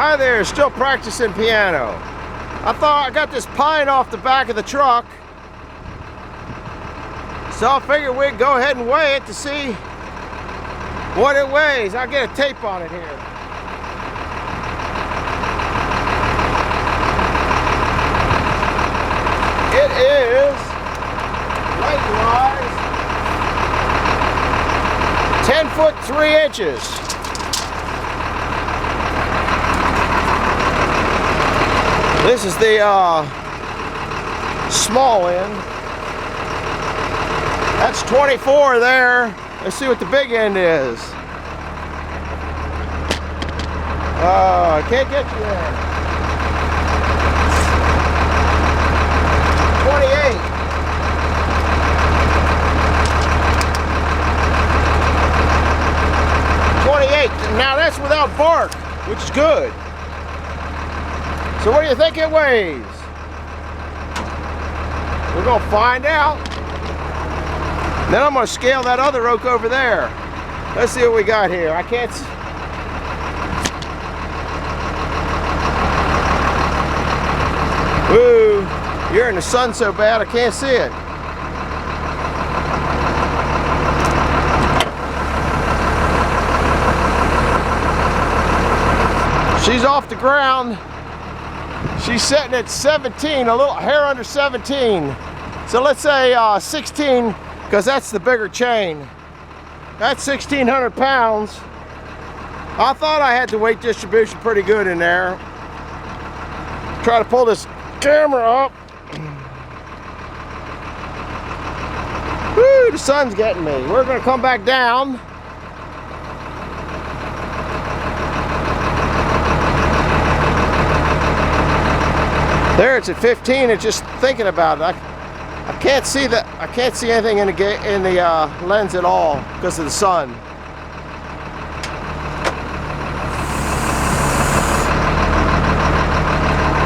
Hi there, still practicing piano. I thought I got this pine off the back of the truck, so I figured we'd go ahead and weigh it to see what it weighs. I'll get a tape on it here. It is, weight-wise, 10 foot 3 inches. This is the small end. That's 24 there. Let's see what the big end is. I can't get you there. 28. 28. Now that's without bark, which is good. So what do you think it weighs? We're going to find out. Then I'm going to scale that other oak over there. Let's see what we got here. I can't see. Woo! You're in the sun so bad I can't see it. She's off the ground. She's sitting at 17, a little hair under 17. So let's say 16, because that's the bigger chain. That's 1,600 pounds. I thought I had the weight distribution pretty good in there. Try to pull this camera up. Woo, the sun's getting me. We're gonna come back down. There, it's at 15. It's just thinking about it. I can't see that. I can't see anything in the lens at all because of the sun.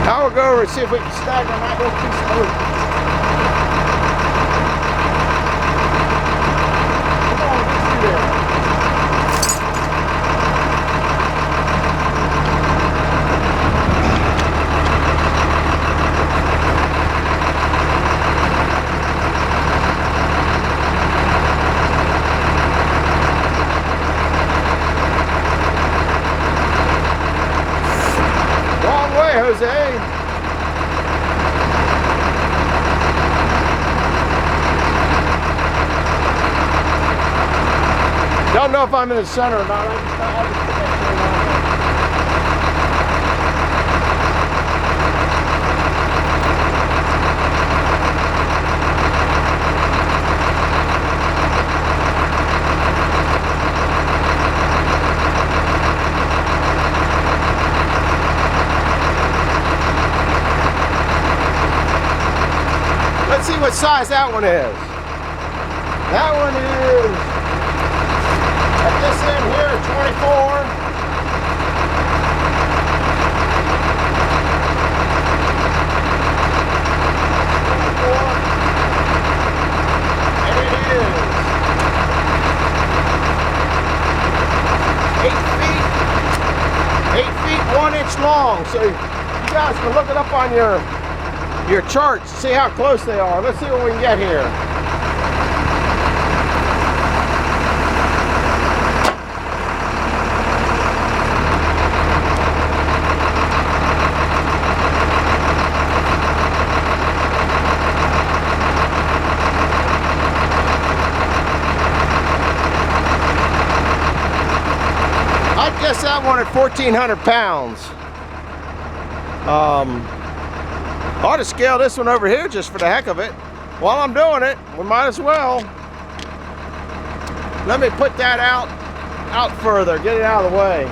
Now we'll go over and see if we can snag on that little piece of oak. Come on, get through there. Jose. Don't know if I'm in the center or not. Let's see what size that one is. That one is, at this end here, 24. And it is 8 feet 1 inch long. So you guys can look it up on your charts, see how close they are. Let's see what we can get here. I guess that one at 1,400 pounds. I ought to scale this one over here just for the heck of it. While I'm doing it, we might as well. Let me put that out further, get it out of the way.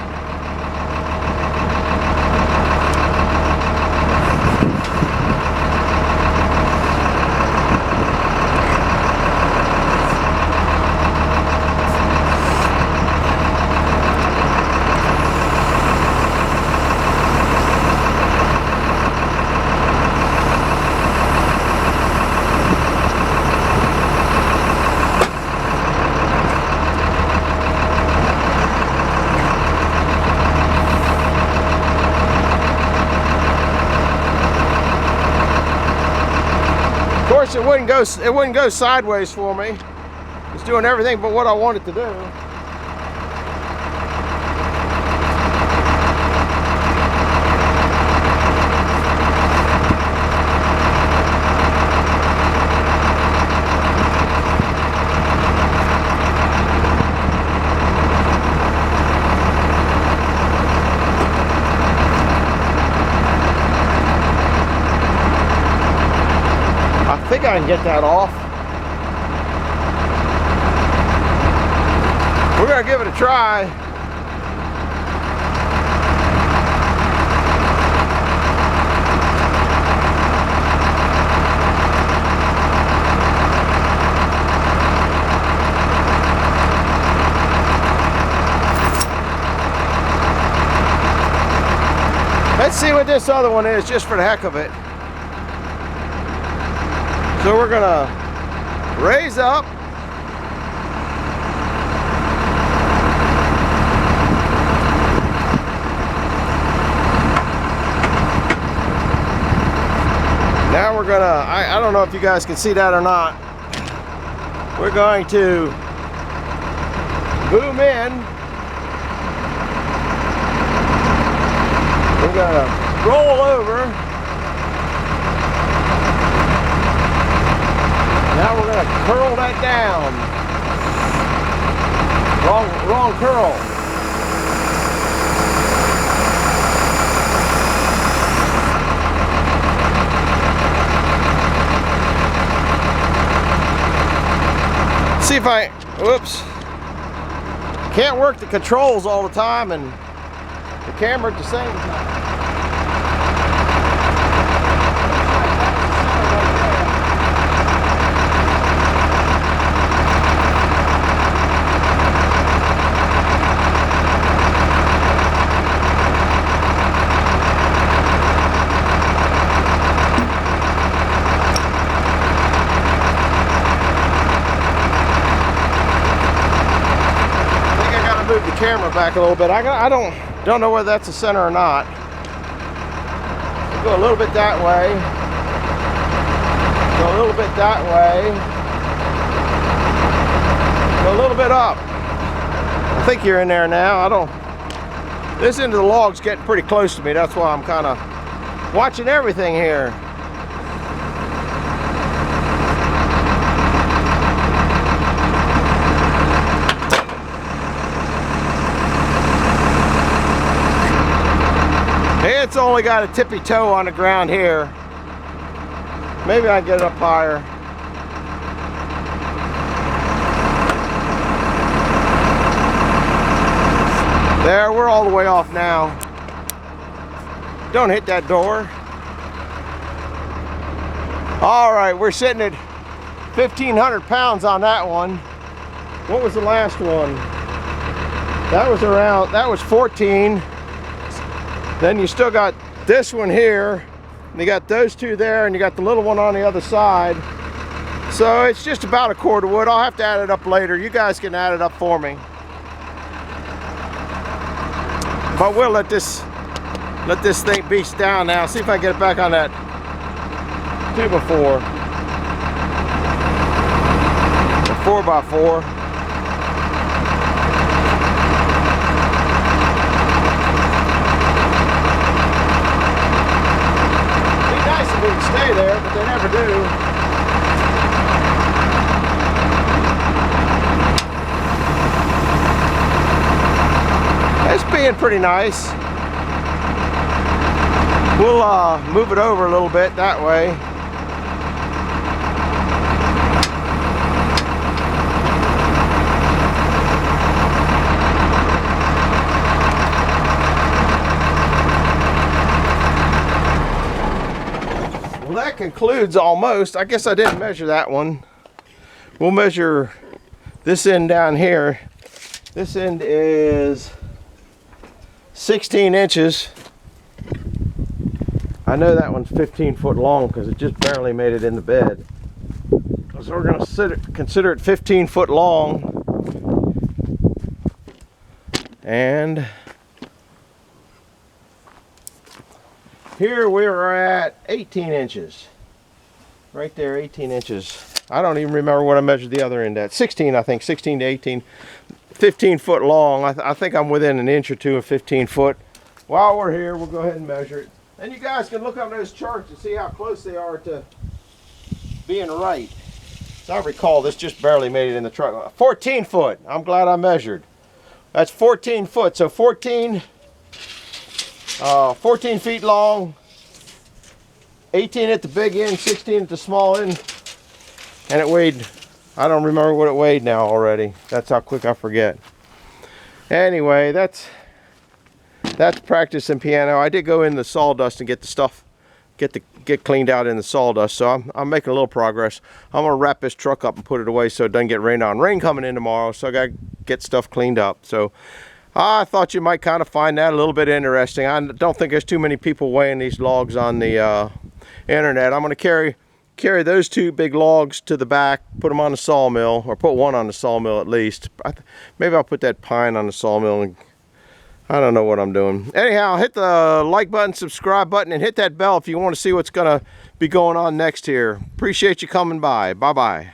course, it wouldn't go sideways for me. It's doing everything but what I want it to do. I think I can get that off. We're gonna give it a try. Let's see what this other one is, just for the heck of it. So we're gonna raise up. Now we're gonna, I don't know if you guys can see that or not. We're going to boom in. We're gonna roll over. Now we're going to curl that down. Wrong curl. See if I, whoops. Can't work the controls all the time and the camera at the same time. Move the camera back a little bit. I don't know whether that's the center or not. Go a little bit that way. Go a little bit that way. Go a little bit up. I think you're in there now. This end of the log's getting pretty close to me. That's why I'm kind of watching everything here. It's only got a tippy toe on the ground here. Maybe I can get it up higher. There, we're all the way off now. Don't hit that door. All right, we're sitting at 1,500 pounds on that one. What was the last one? That was 14. Then you still got this one here, and you got those two there, and you got the little one on the other side. So it's just about a cord of wood. I'll have to add it up later. You guys can add it up for me. But we'll let this thing beast down now. See if I can get it back on that 2x4. 4x4. Stay there, but they never do. It's being pretty nice. We'll move it over a little bit that way. That concludes almost. I guess I didn't measure that one. We'll measure this end down here. This end is 16 inches. I know that one's 15 foot long because it just barely made it in the bed. So we're going to consider it 15 foot long. And here we're at 18 inches. Right there, 18 inches. I don't even remember what I measured the other end at. 16, I think, 16 to 18. 15 foot long. I think I'm within an inch or two of 15 foot. While we're here, we'll go ahead and measure it. And you guys can look up those charts and see how close they are to being right. So I recall this just barely made it in the truck. 14 foot. I'm glad I measured. That's 14 foot. So 14 feet long. 18 at the big end, 16 at the small end. And it weighed, I don't remember what it weighed now already. That's how quick I forget. Anyway, that's practicing piano. I did go in the sawdust and get the stuff, get cleaned out in the sawdust. So I'm making a little progress. I'm gonna wrap this truck up and put it away so it doesn't get rained on. Rain coming in tomorrow, so I gotta get stuff cleaned up. So I thought you might kind of find that a little bit interesting. I don't think there's too many people weighing these logs on the internet. I'm gonna carry those two big logs to the back, put them on the sawmill, or put one on the sawmill at least. Maybe I'll put that pine on the sawmill, and I don't know what I'm doing. Anyhow, hit the like button, subscribe button, and hit that bell if you want to see what's gonna be going on next here. Appreciate you coming by. Bye-bye.